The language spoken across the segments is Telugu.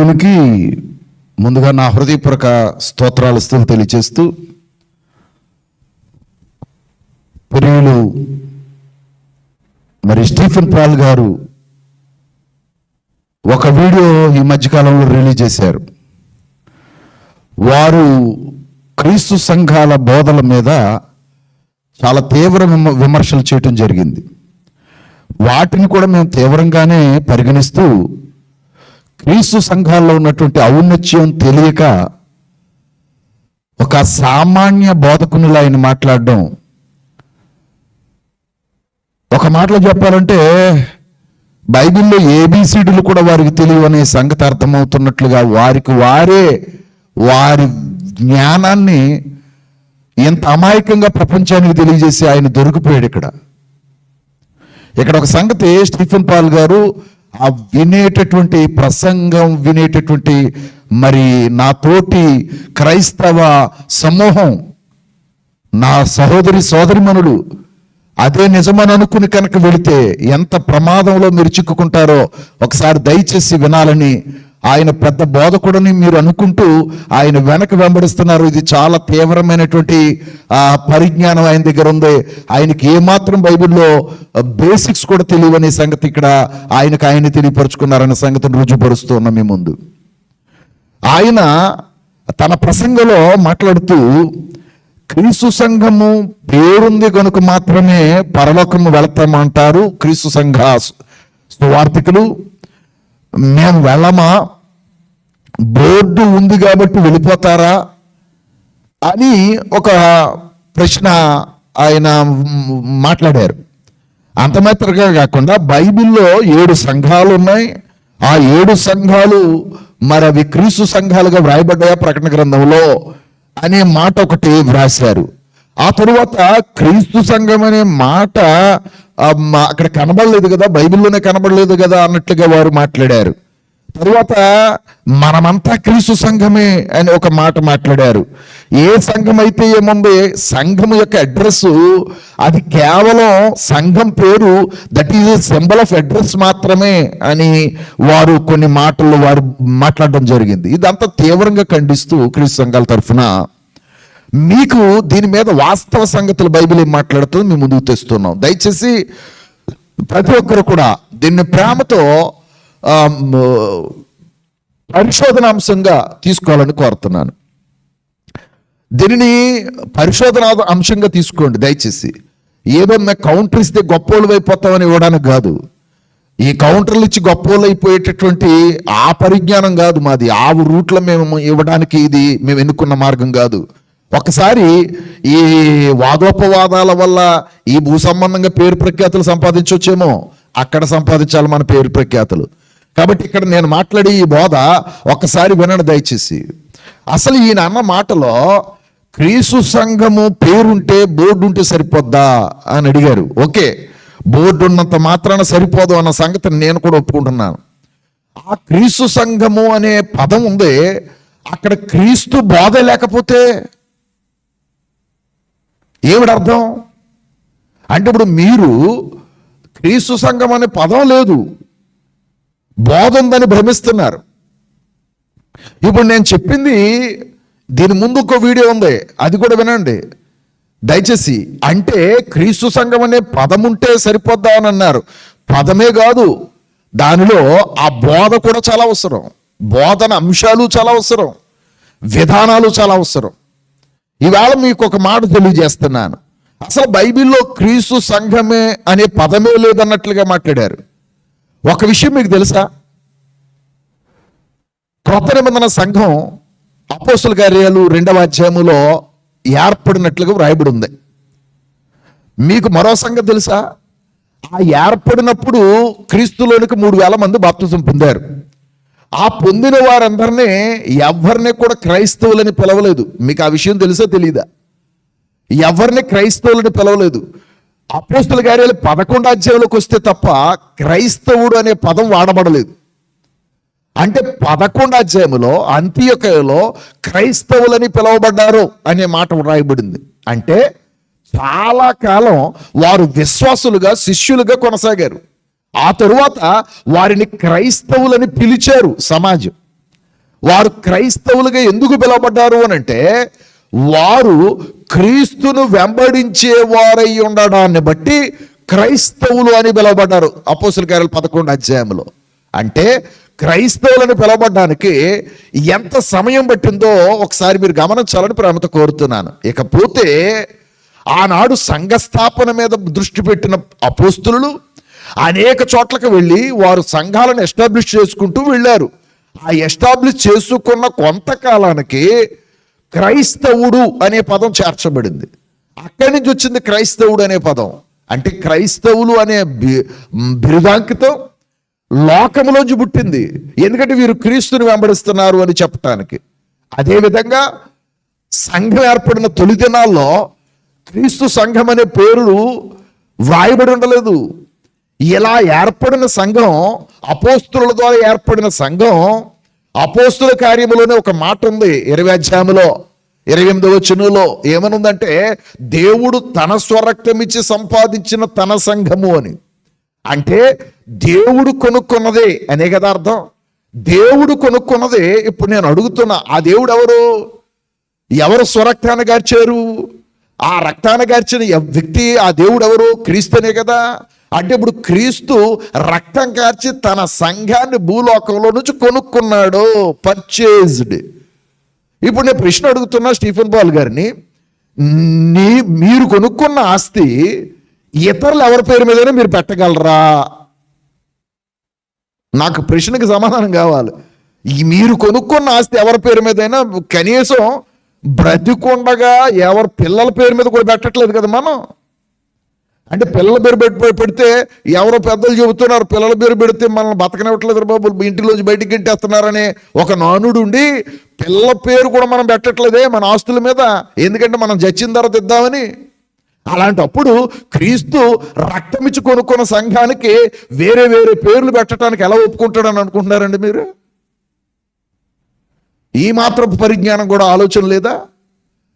దేవునికి ముందుగా నా హృదయపూర్వక స్తోత్రాలు తెలియజేస్తూ, ప్రియులు మరి స్టీఫెన్ పాల్ గారు ఒక వీడియో ఈ మధ్యకాలంలో రిలీజ్ చేశారు. వారు క్రీస్తు సంఘాల బోధల మీద చాలా తీవ్ర విమర్శలు చేయటం జరిగింది. వాటిని కూడా మేము తీవ్రంగానే పరిగణిస్తూ, క్రీస్తు సంఘాల్లో ఉన్నటువంటి ఔన్నత్యం తెలియక ఒక సామాన్య బోధకునిలా ఆయన మాట్లాడడం, ఒక మాటలో చెప్పాలంటే బైబిల్లో ఏబిసిడీలు కూడా వారికి తెలియవు అనే సంగతి అర్థమవుతున్నట్లుగా వారికి వారే వారి జ్ఞానాన్ని ఎంత అమాయకంగా ప్రపంచానికి తెలియజేసి ఆయన దొరికిపోయాడు. ఇక్కడ ఒక సంగతి, స్టీఫెన్ పాల్ గారు ఆ వినేటటువంటి ప్రసంగం వినేటటువంటి మరి నా తోటి క్రైస్తవ సమూహం, నా సోదరిమణులు అదే నిజమని అనుకుని కనుక వెళితే ఎంత ప్రమాదంలో మీరు చిక్కుకుంటారో ఒకసారి దయచేసి వినాలని ఆయన పెద్ద బోధకుడని మీరు అనుకుంటూ ఆయన వెనక వెంబడిస్తున్నారు. ఇది చాలా తీవ్రమైనటువంటి పరిజ్ఞానం ఆయన దగ్గర ఉంది. ఆయనకి ఏమాత్రం బైబిల్లో బేసిక్స్ కూడా తెలియవనే సంగతి ఇక్కడ ఆయన తెలియపరుచుకున్నారనే సంగతిని రుజుపరుస్తూ ఉన్నాం మీ ముందు. ఆయన తన ప్రసంగంలో మాట్లాడుతూ, క్రీస్తు సంఘము పేరుంది కనుక మాత్రమే పరలోకము వెళతామంటారు క్రీస్తు సంఘ సువార్థికులు. మేము వెళ్ళమా, బోర్డు ఉంది కాబట్టి వెళ్ళిపోతారా అని ఒక ప్రశ్న ఆయన మాట్లాడారు. అంత మాత్రమే కాకుండా బైబిల్లో 7 సంఘాలు ఉన్నాయి. ఆ 7 సంఘాలు మరి అవి క్రీస్తు సంఘాలుగా వ్రాయబడ్డాయా ప్రకటన గ్రంథంలో అనే మాట ఒకటి వ్రాశారు. ఆ తరువాత క్రీస్తు సంఘం అనే మాట అక్కడ కనబడలేదు కదా, బైబిల్లోనే కనబడలేదు కదా అన్నట్లుగా వారు మాట్లాడారు. తరువాత మనమంతా క్రీస్తు సంఘమే అని ఒక మాట మాట్లాడారు. ఏ సంఘం అయితే ఏముంది, సంఘం యొక్క అడ్రస్ అది కేవలం సంఘం పేరు, that is a symbol of address మాత్రమే అని వారు కొన్ని మాటలు వారు మాట్లాడడం జరిగింది. ఇదంతా తీవ్రంగా ఖండిస్తూ క్రీస్తు సంఘాల తరఫున మీకు దీని మీద వాస్తవ సంగతులు బైబిల్ ఏం మాట్లాడుతుందో మేము ముందుకు తెస్తున్నాం. దయచేసి ప్రతి ఒక్కరు కూడా దీన్ని ప్రేమతో పరిశోధనాంశంగా తీసుకోవాలని కోరుతున్నాను. దీనిని పరిశోధన అంశంగా తీసుకోండి దయచేసి. ఏదో మేము కౌంటర్ ఇస్తే గొప్పోళ్ళు అయిపోతామని ఇవ్వడానికి కాదు. ఈ కౌంటర్లు ఇచ్చి గొప్పోళ్ళు అయిపోయేటటువంటి ఆ పరిజ్ఞానం కాదు మాది. ఆ రూట్లో మేము ఇవ్వడానికి ఇది మేము ఎన్నుకున్న మార్గం కాదు. ఒకసారి ఈ వాదోపవాదాల వల్ల ఈ భూ సంబంధంగా పేరు ప్రఖ్యాతులు సంపాదించవచ్చేమో, అక్కడ సంపాదించాలి మన పేరు ప్రఖ్యాతులు. కాబట్టి ఇక్కడ నేను మాట్లాడి ఈ బోధ ఒక్కసారి వినండి దయచేసి. అసలు ఈయన అన్న మాటలో క్రీస్తు సంఘము పేరుంటే బోర్డు ఉంటే సరిపోద్దా అని అడిగారు. ఓకే, బోర్డు ఉన్నంత మాత్రాన సరిపోదు అన్న సంగతిని నేను కూడా ఒప్పుకుంటున్నాను. ఆ క్రీస్తు సంఘము అనే పదం ఉంది, అక్కడ క్రీస్తు బోధ లేకపోతే ఏమిటి అర్థం అంటే, ఇప్పుడు మీరు క్రీస్తు సంఘం అనే పదం లేదు, బోధ ఉందని భ్రమిస్తున్నారు. ఇప్పుడు నేను చెప్పింది దీని ముందు ఒక వీడియో ఉంది, అది కూడా వినండి దయచేసి. అంటే క్రీస్తు సంఘం అనే పదం ఉంటే సరిపోద్దా అని అన్నారు. పదమే కాదు, దానిలో ఆ బోధ కూడా చాలా అవసరం, బోధన అంశాలు చాలా అవసరం, విధానాలు చాలా అవసరం. ఇవాళ మీకు ఒక మాట తెలియజేస్తున్నాను. అసలు బైబిల్లో క్రీస్తు సంఘమే అనే పదమే లేదన్నట్లుగా మాట్లాడారు. ఒక విషయం మీకు తెలుసా, క్రొత్త నిబంధన సంఘం అపోస్తుల కార్యాలు 2వ అధ్యాయములో ఏర్పడినట్లుగా వ్రాయబడి ఉంది. మీకు మరో సంగతి తెలుసా, ఆ ఏర్పడినప్పుడు క్రీస్తులోనికి 3,000 మంది బాప్తిజం పొందారు. ఆ పొందిన వారందరినీ ఎవరిని కూడా క్రైస్తవులని పిలవలేదు. మీకు ఆ విషయం తెలుసా తెలీదా? ఎవరిని క్రైస్తవులని పిలవలేదు. అపోస్తుల కార్యాలు 11వ అధ్యాయంలోకి వస్తే తప్ప క్రైస్తవుడు అనే పదం వాడబడలేదు. అంటే 11వ అధ్యాయంలో అంతియోకయలో క్రైస్తవులని పిలువబడ్డారు అనే మాట రాయబడింది. అంటే చాలా కాలం వారు విశ్వాసులుగా శిష్యులుగా కొనసాగారు. ఆ తరువాత వారిని క్రైస్తవులని పిలిచారు సమాజం. వారు క్రైస్తవులుగా ఎందుకు పిలువబడ్డారు అని అంటే, వారు క్రీస్తును వెంబడించే వారై ఉండడాన్ని బట్టి క్రైస్తవులు అని పిలువబడ్డారు. అపోస్తల కార్యాలు 11వ అధ్యాయంలో. అంటే క్రైస్తవులను పిలవబడ్డానికి ఎంత సమయం పట్టిందో ఒకసారి మీరు గమనించాలని ప్రేమతో కోరుతున్నాను. ఇకపోతే ఆనాడు సంఘస్థాపన మీద దృష్టి పెట్టిన అపోస్తులు అనేక చోట్లకు వెళ్ళి వారు సంఘాలను ఎస్టాబ్లిష్ చేసుకుంటూ వెళ్ళారు. ఆ ఎస్టాబ్లిష్ చేసుకున్న కొంతకాలానికి క్రైస్తవుడు అనే పదం చేర్చబడింది. అక్కడి నుంచి వచ్చింది క్రైస్తవుడు అనే పదం. అంటే క్రైస్తవులు అనే బిరుదాంకితం లోకములోంచి పుట్టింది. ఎందుకంటే వీరు క్రీస్తుని వెంబడిస్తున్నారు అని చెప్పటానికి. అదేవిధంగా సంఘం ఏర్పడిన తొలి దినాల్లో క్రీస్తు సంఘం అనే పేరు వ్రాయబడి ఉండలేదు. ఇలా ఏర్పడిన సంఘం, అపోస్తుల ద్వారా ఏర్పడిన సంఘం, అపోస్తుల కార్యములోనే ఒక మాట ఉంది 20వ అధ్యాయంలో 28వ వచనంలో ఏమనుందంటే, దేవుడు తన స్వరక్తం ఇచ్చి సంపాదించిన తన సంఘము అని. అంటే దేవుడు కొనుక్కున్నదే అనే కదా అర్థం. దేవుడు కొనుక్కున్నదే. ఇప్పుడు నేను అడుగుతున్నా, ఆ దేవుడు ఎవరు స్వరక్తాన్ని గార్చారు? ఆ రక్తాన్ని గార్చిన వ్యక్తి, ఆ దేవుడు ఎవరు? క్రీస్తునే కదా. అంటే ఇప్పుడు క్రీస్తు రక్తం కార్చి తన సంఘాన్ని భూలోకంలో నుంచి కొనుక్కున్నాడు, పర్చేజ్డ్. ఇప్పుడు నేను ప్రశ్న అడుగుతున్నా స్టీఫెన్ పాల్ గారిని, మీరు కొనుక్కున్న ఆస్తి ఇతరులు ఎవరి పేరు మీదనే మీరు పెట్టగలరా? నాకు ప్రశ్నకి సమాధానం కావాలి. మీరు కొనుక్కున్న ఆస్తి ఎవరి పేరు మీదైనా కనీసం బ్రతికుండగా ఎవరి పిల్లల పేరు మీద కూడా పెట్టట్లేదు కదా మనం. అంటే పిల్లల పేరు పెడితే ఎవరో పెద్దలు చెబుతున్నారు, పిల్లల పేరు పెడితే మనల్ని బతకనివ్వట్లేదు బాబు, ఇంటిలోంచి బయటికి గెట్టేస్తున్నారని ఒక నానుడు ఉండి పిల్లల పేరు కూడా మనం పెట్టట్లేదే మన ఆస్తుల మీద, ఎందుకంటే మనం చచ్చిన తర్వాత ఇద్దామని. అలాంటప్పుడు క్రీస్తు రక్తం ఇచ్చి కొనుక్కున్న సంఘానికి వేరే వేరే పేర్లు పెట్టడానికి ఎలా ఒప్పుకుంటాడని అనుకుంటున్నారండి మీరు? ఈ మాత్రం పరిజ్ఞానం కూడా ఆలోచన లేదా?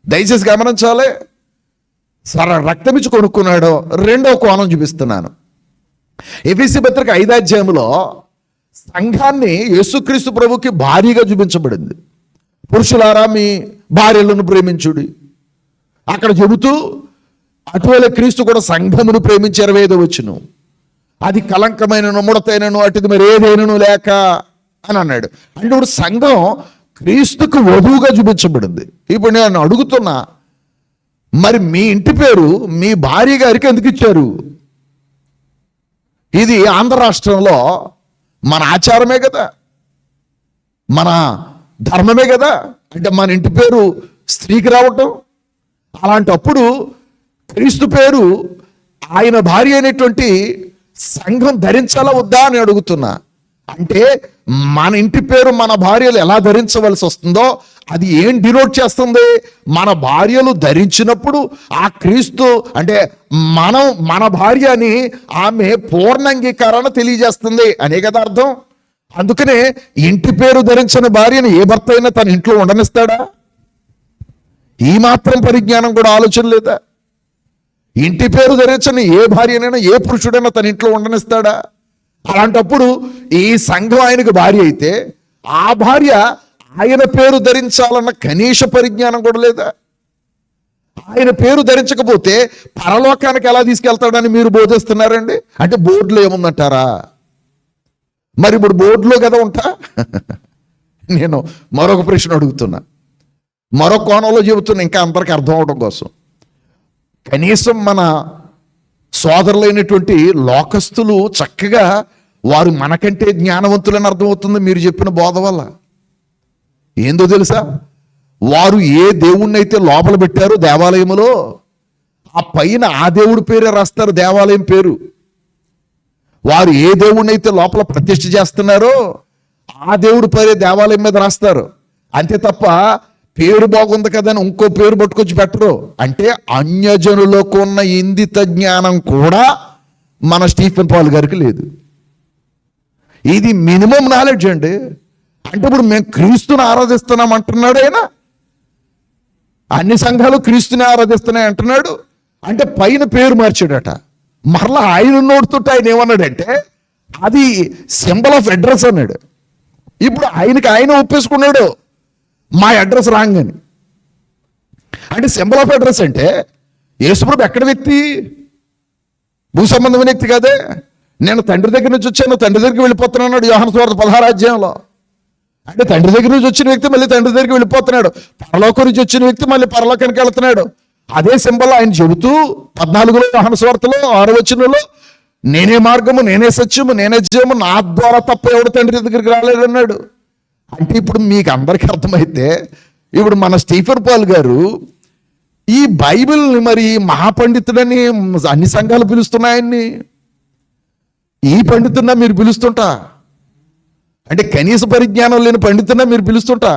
దయచేసి గమనించాలి. రక్తం ఇచ్చి కొనుక్కున్నాడో రెండో కోణం చూపిస్తున్నాను. ఎఫెసీ పత్రిక 5వ అధ్యాయంలో సంఘాన్ని యేసుక్రీస్తు ప్రభుకి భారీగా చూపించబడింది. పురుషులారా మీ భార్యలను ప్రేమించుడి అక్కడ చెబుతూ, అటువైన క్రీస్తు కూడా సంఘమును ప్రేమించి 25వ వచనం, అది కలంకమైనను ముడతైనను అటుది మరి ఏదైనను లేక అని అన్నాడు. అంటే ఇప్పుడు సంఘం క్రీస్తుకు వధువుగా చూపించబడింది. ఇప్పుడు నేను అడుగుతున్నా, మరి మీ ఇంటి పేరు మీ భార్య గారికి ఎందుకు ఇచ్చారు? ఇది ఆంధ్ర రాష్ట్రంలో మన ఆచారమే కదా, మన ధర్మమే కదా. అంటే మన ఇంటి పేరు స్త్రీకి రావటం. అలాంటప్పుడు క్రీస్తు పేరు ఆయన భార్య అయినటువంటి సంఘం ధరించాలా వద్దా అని అడుగుతున్నా. అంటే మన ఇంటి పేరు మన భార్యలు ఎలా ధరించవలసి వస్తుందో అది ఏం డినోట్ చేస్తుంది? మన భార్యలు ధరించినప్పుడు ఆ క్రీస్తు అంటే మన భార్య అని ఆమె పూర్ణాంగీకారాన్ని తెలియజేస్తుంది అనే కదా అర్థం. అందుకనే ఇంటి పేరు ధరించిన భార్యను ఏ భర్త అయినా తన ఇంట్లో ఉండనిస్తాడా? ఈ మాత్రం పరిజ్ఞానం కూడా ఆలోచన లేదా? ఇంటి పేరు ధరించని ఏ భార్యనైనా ఏ పురుషుడైనా తన ఇంట్లో ఉండనిస్తాడా? అలాంటప్పుడు ఈ సంఘం ఆయనకు భార్య అయితే ఆ భార్య ఆయన పేరు ధరించాలన్న కనీస పరిజ్ఞానం కూడా లేదా? ఆయన పేరు ధరించకపోతే పరలోకానికి ఎలా తీసుకెళ్తాడని మీరు బోధిస్తున్నారండి. అంటే బోర్డులో ఏముందంటారా? మరి ఇప్పుడు బోర్డులో కదా ఉంటా. నేను మరొక ప్రశ్న అడుగుతున్నా, మరొక కోణంలో చెబుతున్నా, ఇంకా అందరికి అర్థం అవడం కోసం. కనీసం మన సోదరులైనటువంటి లోకస్తులు చక్కగా వారు మనకంటే జ్ఞానవంతులని అర్థమవుతుంది మీరు చెప్పిన బోధ వల్ల. ఏందో తెలుసా? వారు ఏ దేవుణ్ణి అయితే లోపల పెట్టారో దేవాలయములో ఆ పైన ఆ దేవుడి పేరే రాస్తారు దేవాలయం పేరు. వారు ఏ దేవుణ్ణి అయితే లోపల ప్రతిష్ఠ చేస్తున్నారో ఆ దేవుడి పేరే దేవాలయం మీద రాస్తారు. అంతే తప్ప పేరు బాగుంది కదా అని ఇంకో పేరు పట్టుకొచ్చి పెట్టరు. అంటే అన్యజనులకు ఉన్న ఇందిత జ్ఞానం కూడా మన స్టీఫెన్ పాల్ గారికి లేదు. ఇది మినిమం నాలెడ్జ్ అండి. అంటే ఇప్పుడు మేము క్రీస్తుని ఆరాధిస్తున్నాం అంటున్నాడు ఆయన. అన్ని సంఘాలు క్రీస్తుని ఆరాధిస్తున్నాయి అంటున్నాడు. అంటే పైన పేరు మార్చాడట. మరలా ఆయన నోడుతుంటే ఆయన ఏమన్నాడంటే అది సింబల్ ఆఫ్ అడ్రస్ అన్నాడు. ఇప్పుడు ఆయన ఒప్పేసుకున్నాడు మా అడ్రస్ రాంగ్ అని. అంటే సింబల్ ఆఫ్ అడ్రస్ అంటే యేసుప్రభు ఎక్కడ వ్యక్తి? భూ సంబంధమైన వ్యక్తి కాదే. నేను తండ్రి దగ్గర నుంచి వచ్చాను, తండ్రి దగ్గరికి వెళ్ళిపోతున్నాడు యోహాను సువార్త 16వ అధ్యాయంలో. అంటే తండ్రి దగ్గర నుంచి వచ్చిన వ్యక్తి మళ్ళీ తండ్రి దగ్గరికి వెళ్ళిపోతున్నాడు. పరలోకం నుంచి వచ్చిన వ్యక్తి మళ్ళీ పరలోకానికి వెళ్తున్నాడు. అదే సింబల్ ఆయన చెబుతూ 14లో యోహాను సువార్తలో 6వ వచనంలో నేనే మార్గము, నేనే సత్యము, నేనే జీవము, నా ద్వారా తప్ప ఎవడు తండ్రి దగ్గరికి రాలేడు అన్నాడు. అంటే ఇప్పుడు మీకు అందరికీ అర్థమైతే ఇప్పుడు మన స్టీఫెన్ పాల్ గారు ఈ బైబిల్ని మరి మహాపండితుడని అన్ని సంఘాలు పిలుస్తున్నాయన్ని, ఈ పండితున్నా మీరు పిలుస్తుంటా? అంటే కనీస పరిజ్ఞానం లేని పండితున్నా మీరు పిలుస్తుంటా?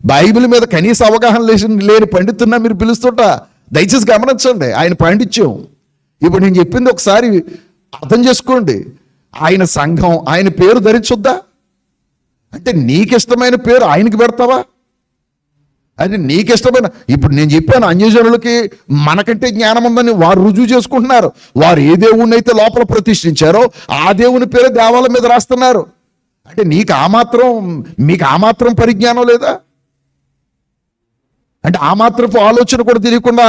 బైబిల్ మీద కనీస అవగాహన లేని పండితున్నా మీరు పిలుస్తుంటా? దయచేసి గమనించండి ఆయన పాండిత్యం. ఇప్పుడు నేను చెప్పింది ఒకసారి అర్థం చేసుకోండి. ఆయన సంఘం ఆయన పేరు ధరించొద్దా? అంటే నీకిష్టమైన పేరు ఆయనకి పెడతావా? అది నీకిష్టమైన, ఇప్పుడు నేను చెప్పాను అన్యజనులకి మనకంటే జ్ఞానం ఉందని వారు రుజువు చేసుకుంటున్నారు. వారు ఏ దేవుణ్ణి అయితే లోపల ప్రతిష్ఠించారో ఆ దేవుని పేరు దేవాలయం మీద రాస్తున్నారు. అంటే మీకు ఆ మాత్రం పరిజ్ఞానం లేదా? అంటే ఆ మాత్రపు ఆలోచన కూడా తెలియకుండా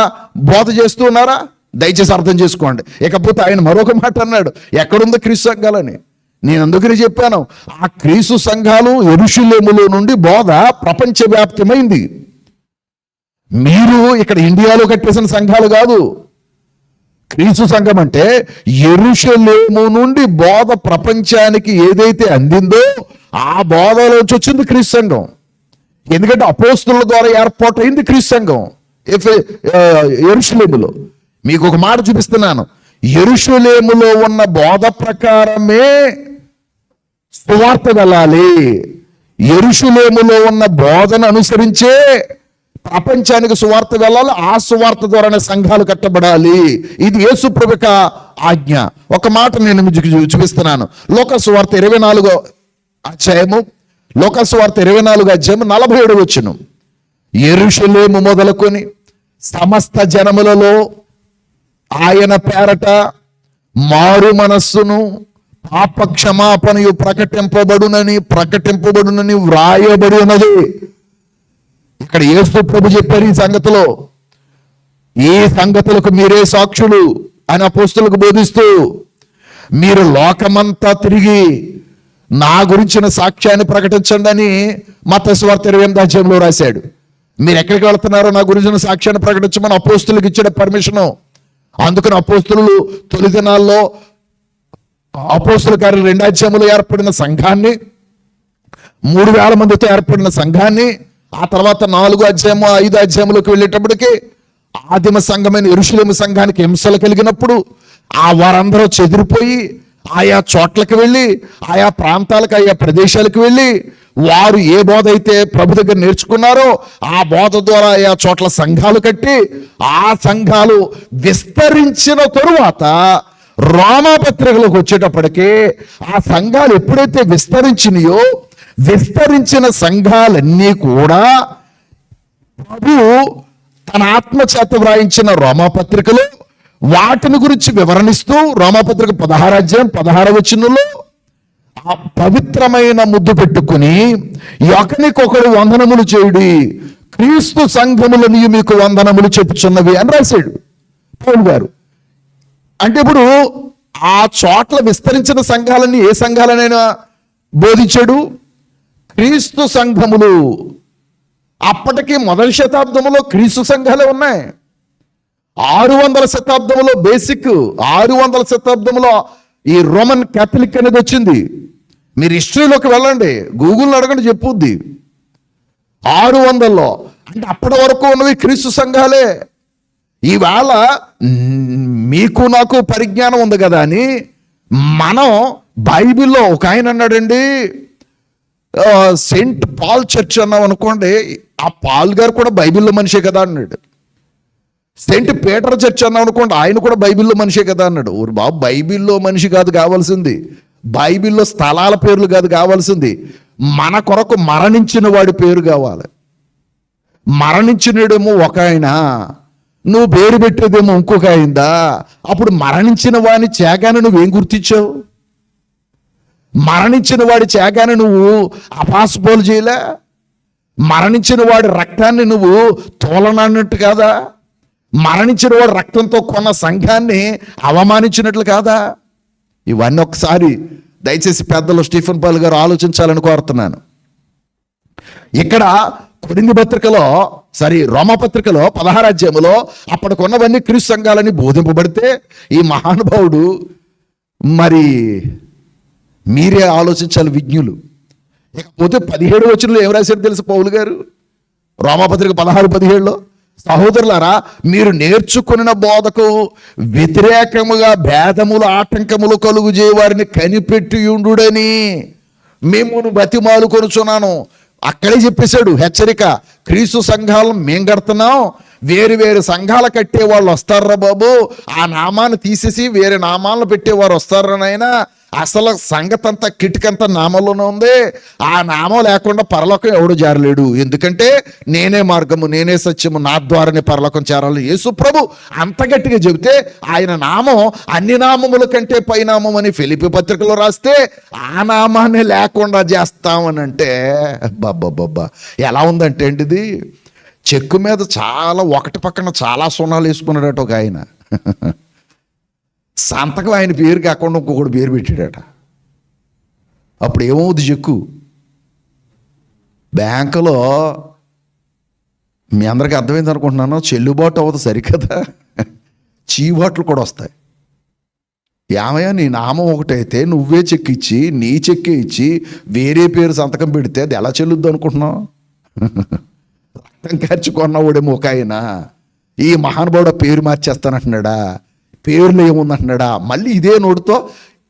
బోధ చేస్తూ ఉన్నారా? దయచేసి అర్థం చేసుకోండి. ఇకపోతే ఆయన మరొక మాట అన్నాడు, ఎక్కడుందో క్రీస్తు సంఘాలని. నేను అందుకని చెప్పాను, ఆ క్రీస్తు సంఘాలు యెరూషలేములో నుండి బోధ ప్రపంచవ్యాప్తమైంది. మీరు ఇక్కడ ఇండియాలో కట్టేసిన సంఘాలు కాదు. క్రీస్తు సంఘం అంటే యెరూషలేము నుండి బోధ ప్రపంచానికి ఏదైతే అందిందో ఆ బోధలోంచి వచ్చింది క్రీస్తు సంఘం. ఎందుకంటే అపోస్తుల ద్వారా ఏర్పాటైంది క్రీస్తు సంఘం యెరూషలేములో. మీకు ఒక మాట చూపిస్తున్నాను. యెరూషలేములో ఉన్న బోధ ప్రకారమే సువార్త వెళ్ళాలి. యెరూషలేములో ఉన్న బోధన అనుసరించే ప్రపంచానికి సువార్త వెళ్ళాలి. ఆ సువార్త ద్వారానే సంఘాలు కట్టబడాలి. ఇది యేసు ప్రభు యొక్క ఆజ్ఞ. ఒక మాట నేను మీకు చూపిస్తున్నాను. లోక సువార్త 24వ అధ్యాయము, లోక సువార్త 24వ అధ్యాయము 47వ వచనం. యెరూషలేము మొదలుకొని సమస్త జనములలో ఆయన పేరట మారు మనస్సును పాప క్షమాపణయు ప్రకటింపబడునని వ్రాయబడి ఉన్నది. ఇక్కడ యేసు ప్రభు చెప్పారు ఈ సంగతిలో, ఈ సంగతులకు మీరే సాక్షులు అని అపోస్తులకు బోధిస్తూ మీరు లోకమంతా తిరిగి నా గురించిన సాక్ష్యాన్ని ప్రకటించండి అని మత్తయి సువార్త 28వ అధ్యాయంలో రాశాడు. మీరు ఎక్కడికి వెళ్తున్నారో నా గురించిన సాక్ష్యాన్ని ప్రకటించమని అపోస్తులకు ఇచ్చిన పర్మిషను. అందుకని అపోస్తులు తొలి దినాల్లో అపోస్తుల కార్యాలు 2వ అధ్యాయంలో ఏర్పడిన సంఘాన్ని, 3000 మందితో ఏర్పడిన సంఘాన్ని, ఆ తర్వాత 4వ అధ్యాయము 5వ అధ్యాయంలోకి వెళ్ళేటప్పటికి ఆదిమ సంఘమైన యెరూషలేము సంఘానికి హింసలు కలిగినప్పుడు ఆ వారందరూ చెదిరిపోయి ఆయా చోట్లకు వెళ్ళి, ఆయా ప్రాంతాలకు, ఆయా ప్రదేశాలకు వెళ్ళి వారు ఏ బోధ అయితే ప్రభు దగ్గర నేర్చుకున్నారో ఆ బోధ ద్వారా ఆయా చోట్ల సంఘాలు కట్టి ఆ సంఘాలు విస్తరించిన తరువాత రోమాపత్రికలకు వచ్చేటప్పటికి ఆ సంఘాలు ఎప్పుడైతే విస్తరించినాయో, విస్తరించిన సంఘాలన్నీ కూడా ప్రభు తన ఆత్మచేత వ్రాయించిన రోమాపత్రికలు వాటిని గురించి వివరణిస్తూ రోమాపత్రిక 16వ అధ్యాయం 16వ వచనంలో ఆ పవిత్రమైన ముద్దు పెట్టుకుని ఒకరికొకరు వందనములు చేయుడి, క్రీస్తు సంఘములని మీకు వందనములు చెప్పుచున్నవి అని రాశాడు పౌలు గారు. అంటే ఇప్పుడు ఆ చోట్ల విస్తరించిన సంఘాలన్నీ ఏ సంఘాలనైనా బోధించాడు? క్రీస్తు సంఘములు. అప్పటికి మొదటి శతాబ్దంలో క్రీస్తు సంఘాలే ఉన్నాయి. 600వ శతాబ్దంలో బేసిక్ 600వ శతాబ్దంలో ఈ రోమన్ క్యాథలిక్ అనేది వచ్చింది. మీరు హిస్టరీలోకి వెళ్ళండి, గూగుల్ని అడగండి, చెప్పుద్ది. 600లో అంటే అప్పటి వరకు ఉన్నవి క్రీస్తు సంఘాలే. ఈవేళ మీకు నాకు పరిజ్ఞానం ఉంది కదా అని మనం బైబిల్లో ఒక ఆయన అన్నాడండి, సెయింట్ పాల్ చర్చ్ అన్నాం అనుకోండి, ఆ పాల్ గారు కూడా బైబిల్లో మనిషే కదా అన్నాడు. సెయింట్ పీటర్ చర్చ్ అన్నాం అనుకోండి, ఆయన కూడా బైబిల్లో మనిషే కదా అన్నాడు. ఊరు బాబు, బైబిల్లో మనిషి కాదు కావాల్సింది, బైబిల్లో స్థలాల పేర్లు కాదు కావాల్సింది, మన కొరకు మరణించిన వాడి పేరు కావాలి. మరణించినడేమో ఒక ఆయన, నువ్వు పేరు పెట్టేదేమో ఇంకొక అయిందా? అప్పుడు మరణించిన వాడిని చేగానే నువ్వేం గుర్తించావు? మరణించిన వాడి త్యాగాన్ని నువ్వు అపాస్పోలు చేయలే, మరణించిన వాడి రక్తాన్ని నువ్వు తోలనన్నట్టు కాదా, మరణించిన వాడి రక్తంతో కొన్న సంఘాన్ని అవమానించినట్లు కాదా? ఇవన్నీ ఒకసారి దయచేసి పెద్దలు స్టీఫెన్ పాల్ గారు ఆలోచించాలని కోరుతున్నాను. ఇక్కడ కొరింథీ పత్రికలో రోమపత్రికలో 16వ అధ్యాయములో అప్పటికున్నవన్నీ క్రీస్తు సంఘాలని బోధింపబడితే ఈ మహానుభావుడు, మరి మీరే ఆలోచించాలి విజ్ఞులు. ఇకపోతే 17వ వచనంలో ఏం రాశారు తెలుసు పౌలు గారు? రోమపత్రిక 16:17లో, సహోదరులారా, మీరు నేర్చుకున్న బోధకు వ్యతిరేకముగా భేదములు ఆటంకములు కలుగు చేయవారిని కనిపెట్టి ఉండుడని మిమ్మును బతిమాలు కొనుచున్నాను. అక్కడే చెప్పేశాడు హెచ్చరిక. క్రీస్తు సంఘాలను మేం కడుతున్నాం, వేరు వేరు సంఘాలు కట్టే వాళ్ళు వస్తారా బాబు, ఆ నామాన్ని తీసేసి వేరే నామాలను పెట్టేవారు వస్తారనైనా, అసలు సంగతంతా కిటికంతా నామంలోనే ఉంది. ఆ నామం లేకుండా పరలోకం ఎవడు చేరలేడు, ఎందుకంటే నేనే మార్గము నేనే సత్యము నా ద్వారానే పరలోకం చేరాలి యేసు ప్రభు అంత గట్టిగా చెబితే ఆయన నామం అన్ని నామముల కంటే పైనామం అని ఫిలిప్పీ పత్రికలో రాస్తే ఆ నామాన్ని లేకుండా చేస్తామని అంటే బాబ్బా ఎలా ఉందంటే అండి, ఇది చెక్కు మీద చాలా ఒకటి పక్కన చాలా సున్నాలు వేసుకున్నాడట ఒక ఆయన. సంతకం ఆయన పేరు కాకుండా ఇంకొకటి పేరు పెట్టాడట. అప్పుడు ఏమవుద్ది చెక్కు? బ్యాంకులో మీ అందరికీ అర్థమైంది అనుకుంటున్నాను, చెల్లుబాటు అవ్వదు సరికదా, చీవాట్లు కూడా వస్తాయి. ఏమయ్యా నీ నామం ఒకటైతే నువ్వే చెక్ ఇచ్చి నీ చెక్కే ఇచ్చి వేరే పేరు సంతకం పెడితే అది ఎలా చెల్లుద్దు అనుకుంటున్నావు? రక్తం ఖర్చు కొన్నవాడేమో ఒక ఆయన, ఈ మహానుభావుడు పేరు మార్చేస్తానంటున్నాడా, పేర్లు ఏముందంటున్నాడా, మళ్ళీ ఇదే నోటితో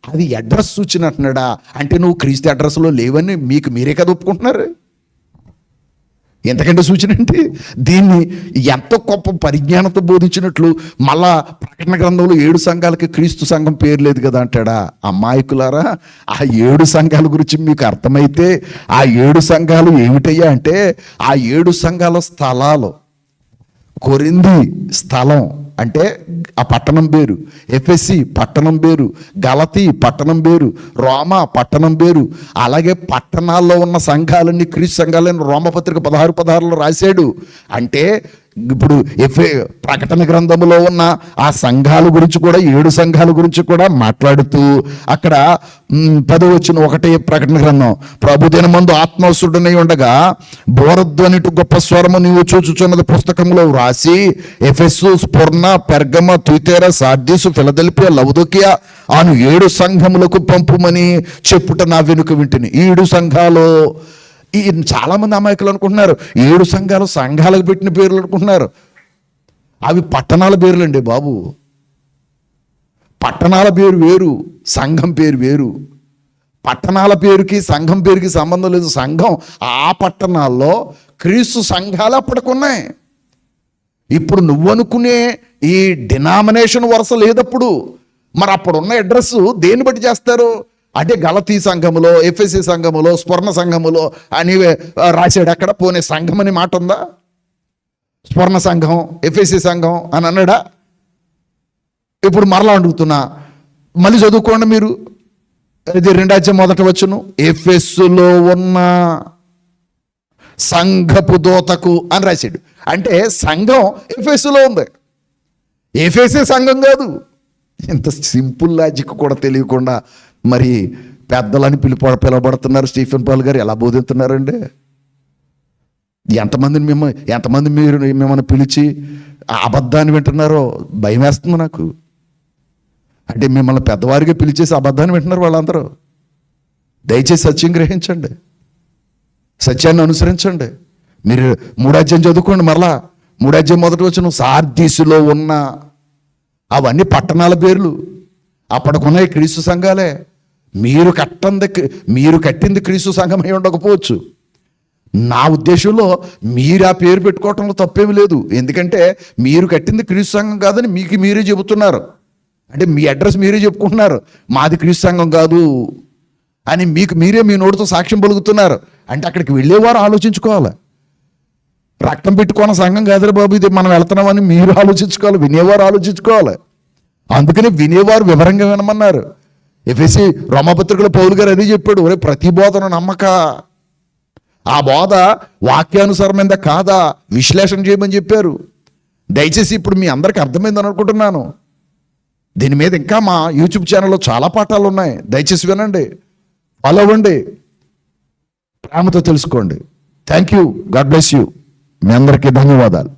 అది అడ్రస్ సూచన అంటున్నాడా. అంటే నువ్వు క్రీస్తు అడ్రస్లో లేవని మీకు మీరే కదా ఒప్పుకుంటున్నారు. ఎంతకంటే సూచన అంటే దీన్ని ఎంతో గొప్ప పరిజ్ఞానంతో బోధించినట్లు మళ్ళా ప్రకటన గ్రంథంలో 7 సంఘాలకి క్రీస్తు సంఘం పేరు లేదు కదా అంటాడా. అమాయకులారా, ఆ 7 సంఘాల గురించి మీకు అర్థమైతే ఆ 7 సంఘాలు ఏమిటయ్యా అంటే ఆ 7 సంఘాల స్థలాలు. కొరింథీ స్థలం అంటే ఆ పట్టణం పేరు, ఎఫెసి పట్టణం పేరు, గలతీ పట్టణం పేరు, రోమా పట్టణం పేరు. అలాగే పట్టణాల్లో ఉన్న సంఘాలన్నీ క్రీస్తు సంఘాలని రోమపత్రిక 16:16లో రాశాడు. అంటే ఇప్పుడు ప్రకటన గ్రంథంలో ఉన్న ఆ సంఘాల గురించి కూడా 7 సంఘాల గురించి కూడా మాట్లాడుతూ అక్కడ 10వ వచనం 1 ప్రకటన గ్రంథం, ప్రభు దినమందు ఆత్మవశుడనై ఉండగా బోరధ్వనిటు గొప్ప స్వరము నీవు చూచుచున్నది పుస్తకంలో రాసి ఎఫెసు, స్ఫుర్ణ, పెర్గమ, తుయితేర, సార్దీసు, ఫిలదెల్ఫియా, లవదొకియా అను 7 సంఘములకు పంపుమని చెప్పుట నా వెనుక వింటిని. 7 సంఘాలు. ఈ చాలామంది అమాయకులు అనుకుంటున్నారు 7 సంఘాలు సంఘాలకు పెట్టిన పేర్లు అనుకుంటున్నారు. అవి పట్టణాల పేర్లండి బాబు. పట్టణాల పేరు వేరు, సంఘం పేరు వేరు. పట్టణాల పేరుకి సంఘం పేరుకి సంబంధం లేదు. సంఘం ఆ పట్టణాల్లో క్రీస్తు సంఘాలు అప్పటికున్నాయి. ఇప్పుడు నువ్వు అనుకునే ఈ డినామినేషన్ వరుస లేదప్పుడు. మరి అప్పుడున్న అడ్రస్ దేన్ని బట్టి చేస్తారు అంటే గలతీ సంఘములో, ఎఫెసి సంఘములో, స్వర్ణ సంఘములో అని రాశాడు. అక్కడ పోనీ సంఘం అని మాట ఉందా? స్వర్ణ సంఘం, ఎఫెసి సంఘం అని అన్నాడా? ఇప్పుడు మరలా అడుగుతున్నా, మళ్ళీ చదువుకోండి మీరు. ఇది 2వ అధ్యాయం 1వ వచనం, ఎఫెసులో ఉన్న సంఘపు దూతకు అని రాశాడు. అంటే సంఘం ఎఫెసులో ఉంది, ఎఫెసి సంఘం కాదు. ఇంత సింపుల్ లాజిక్ కూడా తెలియకుండా మరి పెద్దలని పిలవబడుతున్నారు. స్టీఫెన్ పాల్ గారు ఎలా బోధిస్తున్నారండి? ఎంతమంది మీరు మిమ్మల్ని పిలిచి అబద్ధాన్ని వింటున్నారో భయం వేస్తుంది నాకు. అంటే మిమ్మల్ని పెద్దవారిగా పిలిచేసి అబద్ధాన్ని వింటున్నారు వాళ్ళందరూ. దయచేసి సత్యం గ్రహించండి, సత్యాన్ని అనుసరించండి. మీరు 3వ అధ్యాయం చదువుకోండి. మరలా 3వ అధ్యాయం 1వ వచనం, సార్దీసులో ఉన్న అవన్నీ పట్టణాల పేర్లు. అప్పటికున్నాయి క్రీస్తు సంఘాలే. మీరు కట్టింది క్రీస్తు సంఘమై ఉండకపోవచ్చు. నా ఉద్దేశంలో మీరు ఆ పేరు పెట్టుకోవటంలో తప్పేమి లేదు. ఎందుకంటే మీరు కట్టింది క్రీస్తు సంఘం కాదని మీరే చెబుతున్నారు. అంటే మీ అడ్రస్ మీరే చెప్పుకుంటున్నారు, మాది క్రీస్తు సంఘం కాదు అని మీరే మీ నోటితో సాక్ష్యం పలుకుతున్నారు. అంటే అక్కడికి వెళ్ళేవారు ఆలోచించుకోవాలి. రక్తం పెట్టుకున్న సంఘం కాదురా బాబు ఇది మనం వెళ్తున్నామని మీరు ఆలోచించుకోవాలి, వినేవారు ఆలోచించుకోవాలి. అందుకని వినేవారు వివరంగా వినమన్నారు. ఎఫెసీ రోమాపత్రికలో పౌలు గారు అదే చెప్పాడు, ఒరే ప్రతి బోధన నమ్మక, ఆ బోధ వాక్యానుసారమైందా కాదా విశ్లేషణ చేయమని చెప్పారు. దయచేసి ఇప్పుడు మీ అందరికీ అర్థమైందని అనుకుంటున్నాను. దీని మీద ఇంకా మా యూట్యూబ్ ఛానల్లో చాలా పాఠాలు ఉన్నాయి, దయచేసి వినండి, ఫాలో అవ్వండి, ప్రేమతో తెలుసుకోండి. Thank you, god bless you. మీ అందరికీ ధన్యవాదాలు.